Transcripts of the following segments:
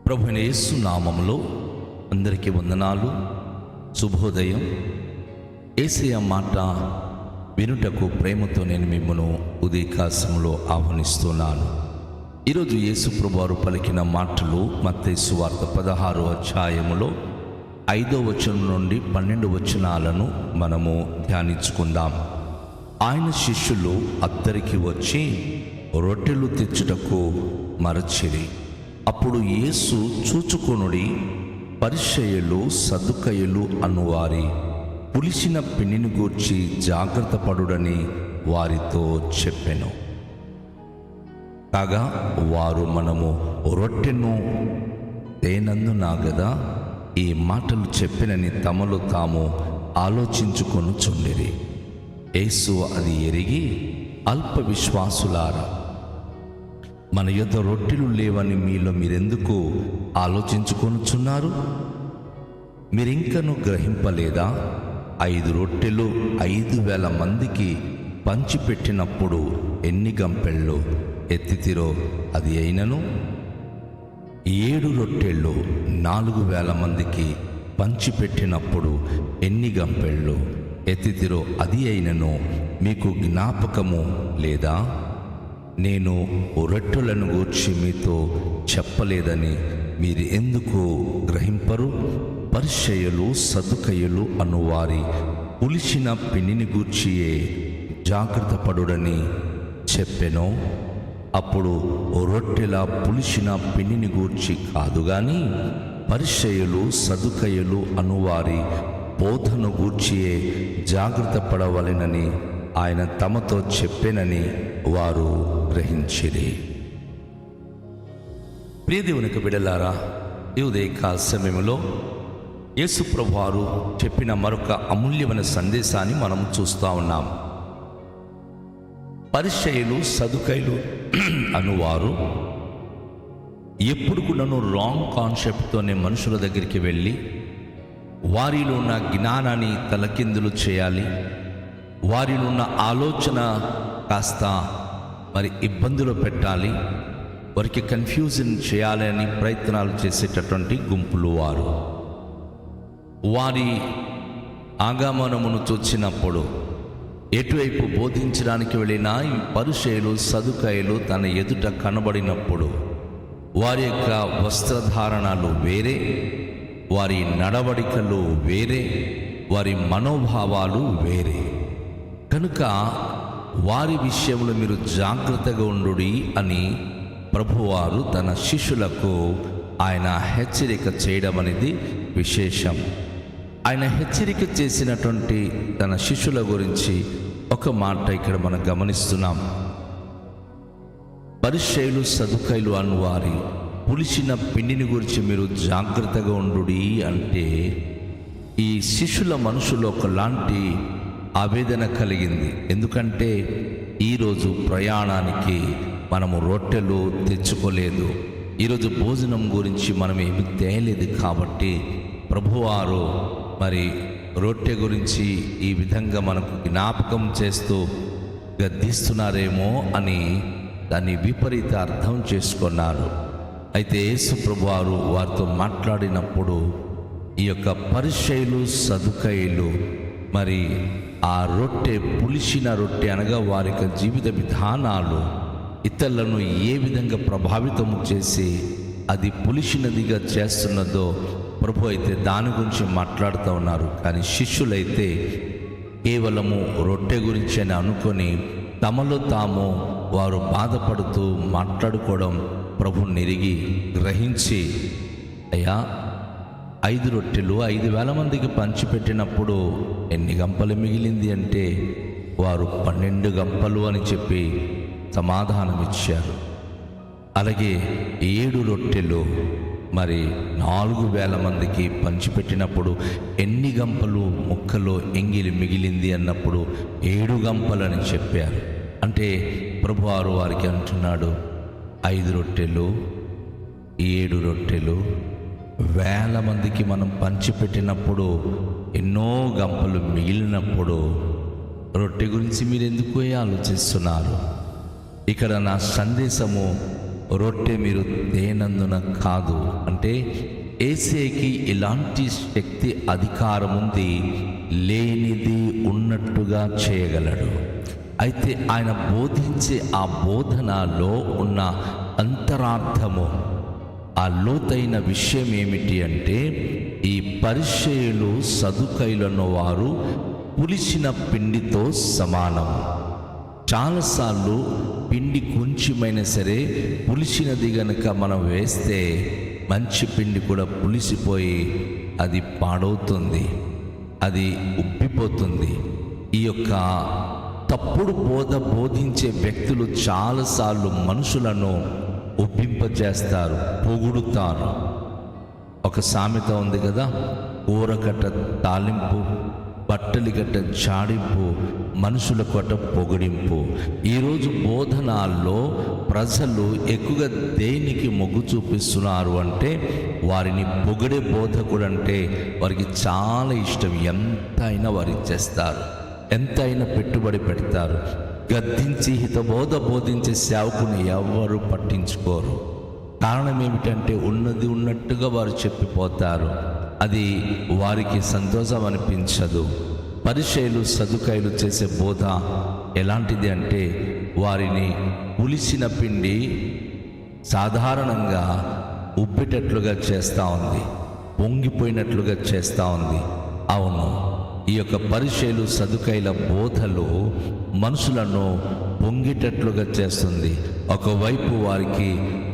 ప్రభువైన యేసు నామములో అందరికీ వందనాలు, శుభోదయం. యేసయ్య మాట వినుటకు ప్రేమతో నేను మిమ్మల్ని ఉదయకాశంలో ఆహ్వానిస్తున్నాను. ఈరోజు యేసు ప్రభువారు పలికిన మాటలు మత్తయి సువార్త 16వ అధ్యాయములో 5వ వచనం నుండి 12 వచనాలను మనము ధ్యానించుకుందాం. ఆయన శిష్యులు అద్దరికి వచ్చి రొట్టెలు తెచ్చుటకు మరచిరి. అప్పుడు యేసు చూచుకొనుడి, పరిసయ్యులు సద్దుకయ్యులు అనువారి పులిసిన పిండిని గూర్చి జాగ్రత్త పడుడని వారితో చెప్పెను. కాగా వారు మనము రొట్టెను తేనందునా గదా ఈ మాటలు చెప్పినని తమలో తాము ఆలోచించుకొనుచుండిరి. యేసు అది ఎరిగి, అల్ప విశ్వాసులారా, మన యొద్ద రొట్టెలు లేవని మీలో మీరెందుకు ఆలోచించుకొనుచున్నారు? మీరింకను గ్రహింపలేదా? 5 రొట్టెలు 5,000 మందికి పంచిపెట్టినప్పుడు ఎన్ని గంపెళ్ళు ఎత్తితిరో అది అయినను, 7 రొట్టెళ్ళు 4,000 మందికి పంచిపెట్టినప్పుడు ఎన్ని గంపెళ్ళు ఎత్తితిరో అది అయినను మీకు జ్ఞాపకము లేదా? నేను రొట్టెలను గూర్చి మీతో చెప్పలేదని మీరు ఎందుకు గ్రహింపరు? పరిసయ్యులు సద్దుకయ్యులు అనువారి పులిసిన పిండిని గూర్చియే జాగ్రత్త పడుడని చెప్పెను. అప్పుడు రొట్టెల పులిసిన పిండిని గూర్చి కాదు గాని పరిసయ్యులు సద్దుకయ్యులు అనువారి బోధను గూర్చియే జాగ్రత్త పడవలెనని ఆయన తమతో చెప్పెనని వారు గ్రహించిరి. ప్రియ దేవునికి బిడ్డలారా, ఈ ఉదయకాల సమయంలో యేసు ప్రభువారు చెప్పిన మరొక అమూల్యమైన సందేశాన్ని మనం చూస్తూ ఉన్నాం. పరిసయ్యులు సదుకైలు అనువారు ఎప్పుడు కూడాను రాంగ్ కాన్సెప్ట్తోనే మనుషుల దగ్గరికి వెళ్ళి వారిలో ఉన్న జ్ఞానాన్ని తలకిందులు చేయాలి, వారిలో ఉన్న ఆలోచన కాస్త ఇబ్బందులు పెట్టాలి, వారికి కన్ఫ్యూజన్ చేయాలని ప్రయత్నాలు చేసేటటువంటి గుంపులు వారు. వారి ఆగమనమును చూచినప్పుడు ఎటువైపు బోధించడానికి వెళ్ళినా ఈ పరిసయ్యులు సదుకయ్యులు తన ఎదుట కనబడినప్పుడు వారి యొక్క వస్త్రధారణలు వేరే, వారి నడవడికలు వేరే, వారి మనోభావాలు వేరే. కనుక వారి విషయంలో మీరు జాగ్రత్తగా ఉండుడి అని ప్రభువారు తన శిష్యులకు ఆయన హెచ్చరిక చేయడం అనేది విశేషం. ఆయన హెచ్చరిక చేసినటువంటి తన శిష్యుల గురించి ఒక మాట ఇక్కడ మనం గమనిస్తున్నాం. పరిసయ్యులు సదుకయ్యులు అనువారి పులిసిన పిండిని గురించి మీరు జాగ్రత్తగా ఉండుడి అంటే ఈ శిష్యుల మనసులో ఒకలాంటి ఆవేదన కలిగింది. ఎందుకంటే ఈరోజు ప్రయాణానికి మనము రొట్టెలు తెచ్చుకోలేదు, ఈరోజు భోజనం గురించి మనం ఏమి తేలేదు. కాబట్టి ప్రభువారు రొట్టె గురించి ఈ విధంగా మనకు జ్ఞాపకం చేస్తూ గద్దిస్తున్నారేమో అని దాన్ని విపరీత అర్థం చేసుకున్నారు. అయితే యేసు ప్రభువారు వారితో మాట్లాడినప్పుడు ఈ యొక్క పరిసయ్యులు సదుకయ్యులు ఆ రొట్టె పులిసిన రొట్టె అనగా వారి యొక్క జీవిత విధానాలు ఇతరులను ఏ విధంగా ప్రభావితము చేసి అది పులిసినదిగా చేస్తున్నదో ప్రభు అయితే దాని గురించి మాట్లాడుతూ ఉన్నారు. కానీ శిష్యులైతే కేవలము రొట్టె గురించి అని అనుకొని తమలో తాము వారు బాధపడుతూ మాట్లాడుకోవడం ప్రభు నెరిగి గ్రహించి, అయ్యా 5 రొట్టెలు 5,000 మందికి పంచిపెట్టినప్పుడు ఎన్ని గంపలు మిగిలింది అంటే వారు 12 గంపలు అని చెప్పి సమాధానం ఇచ్చారు. అలాగే 7 రొట్టెలు 4,000 మందికి పంచిపెట్టినప్పుడు ఎన్ని గంపలు ముక్కలో ఎంగిలి మిగిలింది అన్నప్పుడు 7 గంపలు అని చెప్పారు. అంటే ప్రభువారు వారికి అంటున్నాడు, 5 రొట్టెలు 7 రొట్టెలు 1,000 మందికి మనం పంచిపెట్టినప్పుడు ఎన్నో గంపలు మిగిలినప్పుడు రొట్టె గురించి మీరు ఎందుకు ఆలోచిస్తున్నారు? ఇక్కడ నా సందేశము రొట్టె మీరు తేనందున కాదు. అంటే యేసేకి ఇలాంటి శక్తి, అధికారం ఉంది, లేనిది ఉన్నట్టుగా చేయగలడు. అయితే ఆయన బోధించే ఆ బోధనలో ఉన్న అంతరార్థము, ఆ లోతైన విషయం ఏమిటి అంటే, ఈ పరిసయ్యులు సదుకైలను వారు పులిసిన పిండితో సమానం. చాలాసార్లు పిండి కొంచెమైనా సరే పులిసినది గనుక మనం వేస్తే మంచి పిండి కూడా పులిసిపోయి అది పాడవుతుంది, అది ఉబ్బిపోతుంది. ఈ యొక్క తప్పుడు బోధించే వ్యక్తులు చాలాసార్లు మనుషులను ఉబ్బింపజేస్తారు, పొగుడుతారు. ఒక సామెత ఉంది కదా, ఊరకట్ట తాలింపు, బట్టలి గట్ట జాడింపు, మనుషుల కొట్ట పొగిడింపు. ఈరోజు బోధనాల్లో ప్రజలు ఎక్కువగా దేనికి మొగ్గు చూపిస్తున్నారు అంటే, వారిని పొగిడే బోధకుడు అంటే వారికి చాలా ఇష్టం. ఎంత అయినా వారు ఇచ్చేస్తారు, ఎంత అయినా పెట్టుబడి పెడతారు. గద్దించి హితబోధ బోధించే సేవకుని ఎవరు పట్టించుకోరు. కారణం ఏమిటంటే, ఉన్నది ఉన్నట్టుగా వారు చెప్పిపోతారు. అది వారికి సంతోషం అనిపించదు. పరిసయ్యులు సదుకాయలు చేసే బోధ ఎలాంటిది అంటే, వారిని పులిసిన పిండి సాధారణంగా ఉబ్బేటట్లుగా చేస్తూ ఉంది, పొంగిపోయినట్లుగా చేస్తూ ఉంది. అవును, ఈ యొక్క పరిసయ్యులు సదుకాయల బోధలు మనుషులను పొంగేటట్లుగా చేస్తుంది. ఒకవైపు వారికి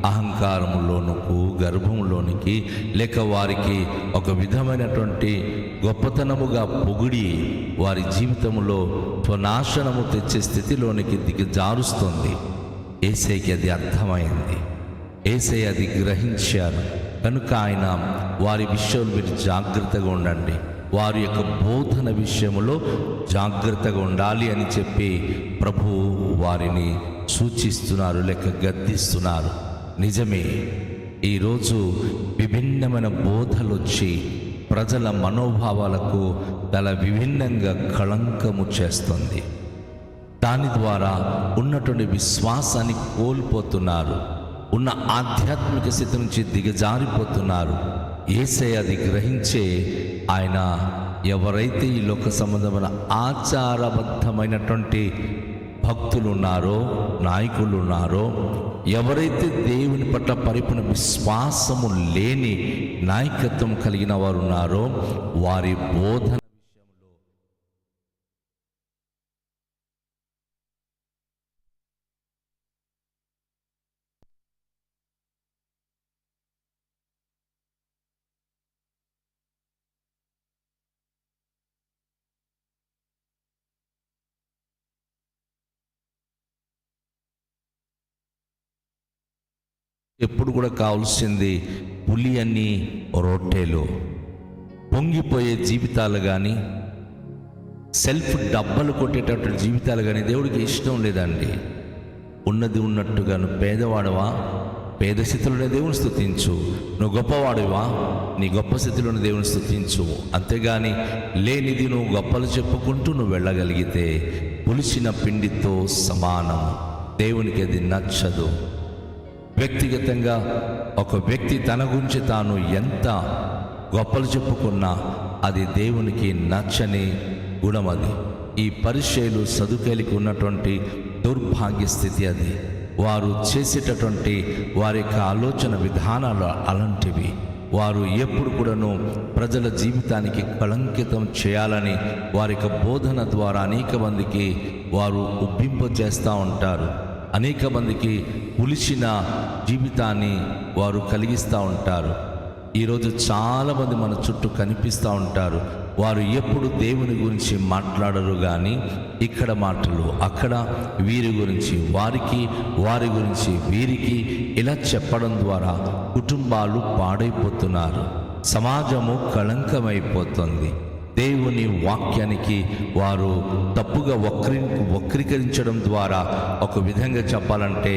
అహంకారంలోనికి, గర్భంలోనికి, లేక వారికి ఒక విధమైనటువంటి గొప్పతనముగా పొగిడి వారి జీవితంలో స్వనాశనము తెచ్చే స్థితిలోనికి దిగజారుస్తుంది. యేసేకి అది అర్థమైంది, యేసయ్య అది గ్రహించారు. కనుక ఆయన వారి విషయంలో మీరు జాగ్రత్తగా ఉండండి, వారి యొక్క బోధన విషయంలో జాగ్రత్తగా ఉండాలి అని చెప్పి ప్రభు వారిని సూచిస్తున్నారు, లేక గద్దిస్తున్నారు. నిజమే, ఈరోజు విభిన్నమైన బోధలు వచ్చి ప్రజల మనోభావాలకు చాలా విభిన్నంగా కళంకము చేస్తుంది. దాని ద్వారా ఉన్నటువంటి విశ్వాసాన్ని కోల్పోతున్నారు, ఉన్న ఆధ్యాత్మిక స్థితి నుంచి దిగజారిపోతున్నారు. యేసయ్య అది గ్రహించే ఆయన ఎవరైతే ఈ లోక సంబంధమైన ఆచారబద్ధమైనటువంటి భక్తులు ఉన్నారో, నాయకులు ఉన్నారో, ఎవరైతే దేవుని పట్ల పరిపూర్ణ విశ్వాసము లేని నాయకత్వం కలిగిన వారు ఉన్నారో, వారి బోధన ఎప్పుడు కూడా కావాల్సింది పులి అని రొట్టెలు. పొంగిపోయే జీవితాలు కానీ, సెల్ఫ్ డబ్బలు కొట్టేటటువంటి జీవితాలు కానీ దేవుడికి ఇష్టం లేదండి. ఉన్నది ఉన్నట్టుగా, నువ్వు పేదవాడవా, పేద స్థితిలోనే దేవుని స్తుతించు. నువ్వు గొప్పవాడివా, నీ గొప్ప స్థితిలోనే దేవుని స్తుతించు. అంతేగాని లేనిది నువ్వు గొప్పలు చెప్పుకుంటూ నువ్వు వెళ్ళగలిగితే పులిసిన పిండితో సమానం. దేవునికి అది నచ్చదు. వ్యక్తిగతంగా ఒక వ్యక్తి తన గురించి తాను ఎంత గొప్పలు చెప్పుకున్నా అది దేవునికి నచ్చని గుణం. అది ఈ పరిసయ్యులు సదుకాయలకు ఉన్నటువంటి దౌర్భాగ్య స్థితి. అది వారు చేసేటటువంటి వారి యొక్క ఆలోచన విధానాలు అలాంటివి. వారు ఎప్పుడు కూడాను ప్రజల జీవితానికి కళంకితం చేయాలని వారి యొక్క బోధన ద్వారా అనేక మందికి వారు ఉబ్బింపజేస్తూ ఉంటారు. అనేక మందికి పులిసిన జీవితాన్ని వారు కలిగిస్తూ ఉంటారు. ఈరోజు చాలామంది మన చుట్టూ కనిపిస్తూ ఉంటారు. వారు ఎప్పుడు దేవుని గురించి మాట్లాడరు, కానీ ఇక్కడ మాటలు, అక్కడ వీరి గురించి వారికి, వారి గురించి వీరికి ఇలా చెప్పడం ద్వారా కుటుంబాలు పాడైపోతున్నారు, సమాజము కళంకమైపోతుంది. దేవుని వాక్యానికి వారు తప్పుగా వక్రీకరించడం ద్వారా ఒక విధంగా చెప్పాలంటే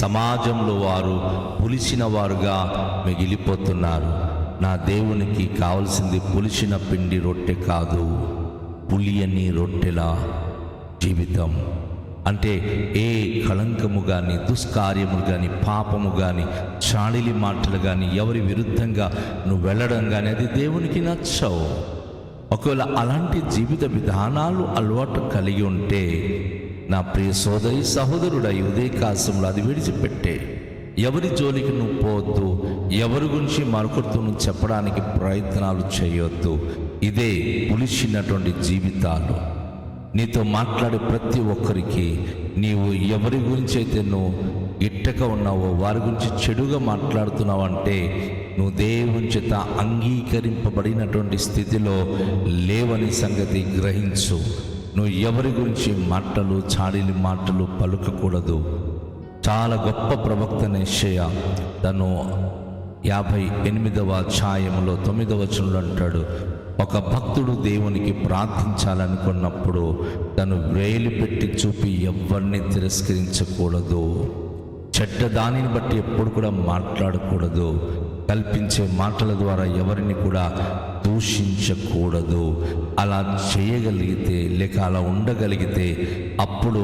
సమాజంలో వారు పులిసిన వారుగా మిగిలిపోతున్నారు. నా దేవునికి కావలసింది పులిసిన పిండి రొట్టె కాదు, పులియని రొట్టెల జీవితం. అంటే ఏ కళంకము కానీ, దుష్కార్యములు కానీ, పాపము కానీ, చాడిలి మాటలు కానీ, ఎవరి విరుద్ధంగా నువ్వు వెళ్ళడం కానీ అది దేవునికి నచ్చవు. ఒకవేళ అలాంటి జీవిత విధానాలు అలవాటు కలిగి ఉంటే నా ప్రియ సోదరి సహోదరుడా, ఈ ఉదయకాశంలో అది విడిచిపెట్టే. ఎవరి జోలికి నువ్వు పోవద్దు, ఎవరి గురించి మరొకరితో నువ్వు చెప్పడానికి ప్రయత్నాలు చేయొద్దు. ఇదే పులిసినటువంటి జీవితాలు. నీతో మాట్లాడే ప్రతి ఒక్కరికి నీవు ఎవరి గురించి అయితే నువ్వు ఇట్టక ఉన్నావో, వారి గురించి చెడుగా మాట్లాడుతున్నావు అంటే నువ్వు దేవుని చేత అంగీకరింపబడినటువంటి స్థితిలో లేవని సంగతి గ్రహించు. నువ్వు ఎవరి గురించి మాటలు, చాడిలి మాటలు పలుకకూడదు. చాలా గొప్ప ప్రవక్త యెషయా తను 58వ అధ్యాయంలో 9వ వచనంలో అంటాడు, ఒక భక్తుడు దేవునికి ప్రార్థించాలనుకున్నప్పుడు తను వేలు పెట్టి చూపి ఎవరిని తిరస్కరించకూడదు. చెడ్డ దానిని బట్టి ఎప్పుడు కూడా మాట్లాడకూడదు. కల్పించే మాటల ద్వారా ఎవరిని కూడా దూషించకూడదు. అలా చేయగలిగితే లేక అలా ఉండగలిగితే అప్పుడు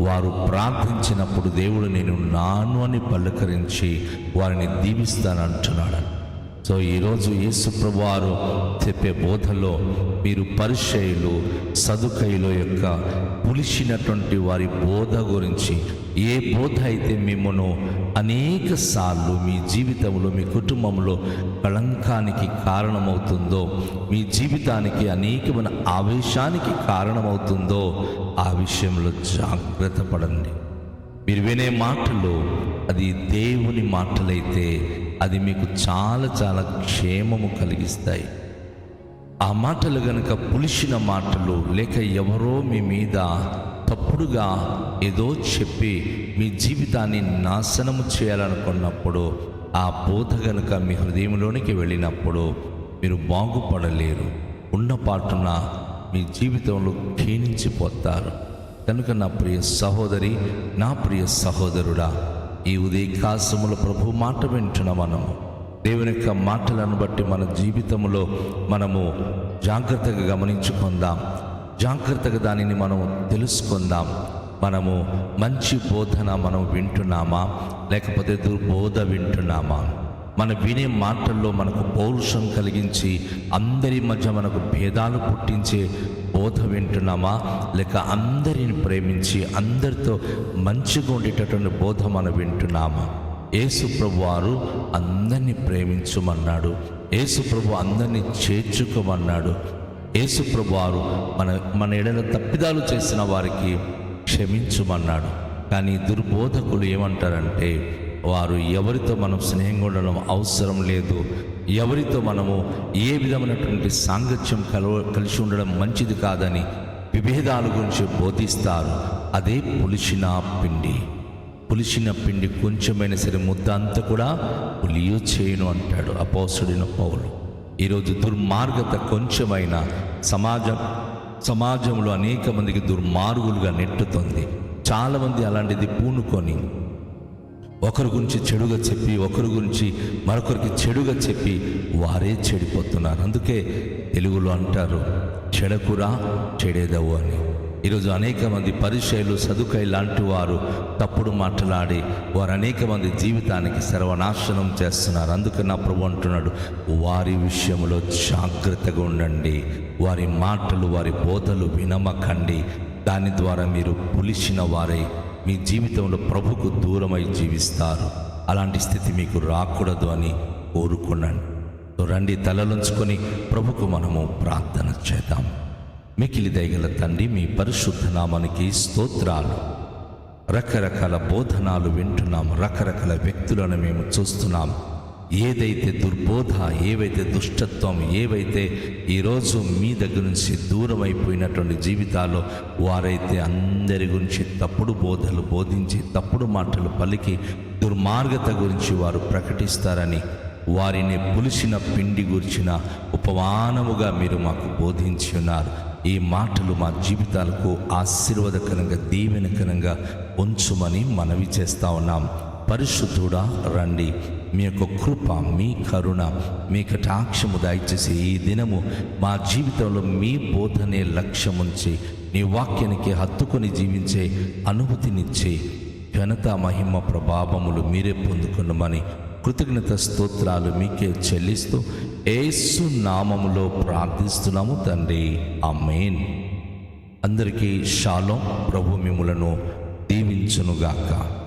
వారు ప్రార్థించినప్పుడు దేవుడు నేను నాను అని పలకరించి వారిని దీవిస్తానంటున్నాడు. సో ఈరోజు యేసు ప్రభువారు చెప్పే బోధలో మీరు పరిసయ్యులు, సదుకయ్యుల యొక్క పులిసినటువంటి వారి బోధ గురించి, ఏ బోధ అయితే మిమ్మను అనేక సార్లు మీ జీవితంలో, మీ కుటుంబంలో కళంకానికి కారణమవుతుందో, మీ జీవితానికి అనేకమైన ఆవేశానికి కారణమవుతుందో ఆ విషయంలో జాగ్రత్త పడండి. మీరు వినే మాటలు అది దేవుని మాటలైతే అది మీకు చాలా చాలా క్షేమము కలిగిస్తాయి. ఆ మాటలు గనుక పులిసిన మాటలు, లేక ఎవరో మీ మీద తప్పుడుగా ఏదో చెప్పి మీ జీవితాన్ని నాశనము చేయాలనుకున్నప్పుడు, ఆ బోధ గనుక మీ హృదయంలోనికి వెళ్ళినప్పుడు మీరు బాగుపడలేరు. ఉన్నపాటున మీ జీవితంలో క్షీణించిపోతారు. కనుక నా ప్రియ సహోదరి, నా ప్రియ సహోదరుడా, ఈ ఉదయకాశములో ప్రభు మాట వింటున్న మనము దేవుని యొక్క మాటలను బట్టి మన జీవితంలో మనము జాగ్రత్తగా గమనించుకుందాం. జాగ్రత్తగా దానిని మనం తెలుసుకుందాం. మనము మంచి బోధన మనం వింటున్నామా, లేకపోతే దుర్బోధ వింటున్నామా? మన వినే మాటల్లో మనకు పౌరుషం కలిగించి అందరి మధ్య మనకు భేదాలు పుట్టించే బోధ వింటున్నామా, లేక అందరిని ప్రేమించి అందరితో మంచిగా ఉండేటటువంటి బోధ మనం వింటున్నామా? యేసు ప్రభువారు అందరినీ ప్రేమించమన్నాడు. యేసు ప్రభు అందరినీ చేర్చుకోమన్నాడు. యేసు ప్రభువారు మన ఎడల తప్పిదాలు చేసిన వారికి క్షమించమన్నాడు. కానీ దుర్బోధకులు ఏమంటారంటే, వారు ఎవరితో మనం స్నేహంగా ఉండడం అవసరం లేదు, ఎవరితో మనము ఏ విధమైనటువంటి సాంగత్యం కలిసి ఉండడం మంచిది కాదని విభేదాల గురించి బోధిస్తారు. అదే పులిసిన పిండి. పులిసిన పిండి కొంచెమైనా సరే ముద్ద అంతా కూడా పులియో చేయను అంటాడు అపోస్తలుడైన పౌలు. ఈరోజు దుర్మార్గత కొంచెమైనా సమాజంలో అనేక మందికి దుర్మార్గులుగా నెట్టుతుంది. చాలామంది అలాంటిది పూనుకొని ఒకరి గురించి చెడుగా చెప్పి, ఒకరి గురించి మరొకరికి చెడుగా చెప్పి వారే చెడిపోతున్నారు. అందుకే తెలుగులో అంటారు, చెడకురా చెడేదవు అని. ఈరోజు అనేక మంది పరిసయ్యులు, సదుకయ్యులు లాంటి వారు తప్పుడు మాట్లాడి వారు అనేక మంది జీవితానికి సర్వనాశనం చేస్తున్నారు. అందుకే నా ప్రభు అంటున్నాడు, వారి విషయంలో జాగ్రత్తగా ఉండండి. వారి మాటలు, వారి బోధలు వినమకండి. దాని ద్వారా మీరు పులిసిన వారై మీ జీవితంలో ప్రభుకు దూరమై జీవిస్తారు. అలాంటి స్థితి మీకు రాకూడదు అని కోరుకున్నాను. రండి, తలలుంచుకొని ప్రభుకు మనము ప్రార్థన చేద్దాం. మికిలి దయగల తండ్రి, మీ పరిశుద్ధ నామానికి స్తోత్రాలు. రకరకాల బోధనాలు వింటున్నాం, రకరకాల వ్యక్తులను మేము చూస్తున్నాం. ఏదైతే దుర్బోధ, ఏవైతే దుష్టత్వం, ఏవైతే ఈరోజు మీ దగ్గర నుంచి దూరం అయిపోయినటువంటి జీవితాల్లో వారైతే అందరి గురించి తప్పుడు బోధలు బోధించి, తప్పుడు మాటలు పలికి దుర్మార్గత గురించి వారు ప్రకటిస్తారని, వారిని పులిసిన పిండి గురించిన ఉపమానముగా మీరు మాకు బోధించి ఉన్నారు. ఈ మాటలు మా జీవితాలకు ఆశీర్వాదకరంగా, దీవెనకరంగా ఉంచుమని మనవి చేస్తా ఉన్నాం. పరిశుద్ధుడా రండి, మీ యొక్క కృప, మీ కరుణ, మీ కటాక్షము దయచేసి ఈ దినము మా జీవితంలో మీ బోధనే లక్ష్యముంచి నీ వాక్యానికి హత్తుకొని జీవించే అనుభూతినిచ్చే ఘనత, మహిమ, ప్రభావములు మీరే పొందుకున్నామని కృతజ్ఞత స్తోత్రాలు మీకే చెల్లిస్తూ యేసు నామములో ప్రార్థిస్తున్నాము తండ్రి, ఆమేన్. అందరికీ షాలోం. ప్రభు మిమ్ములను దీవించునుగాక.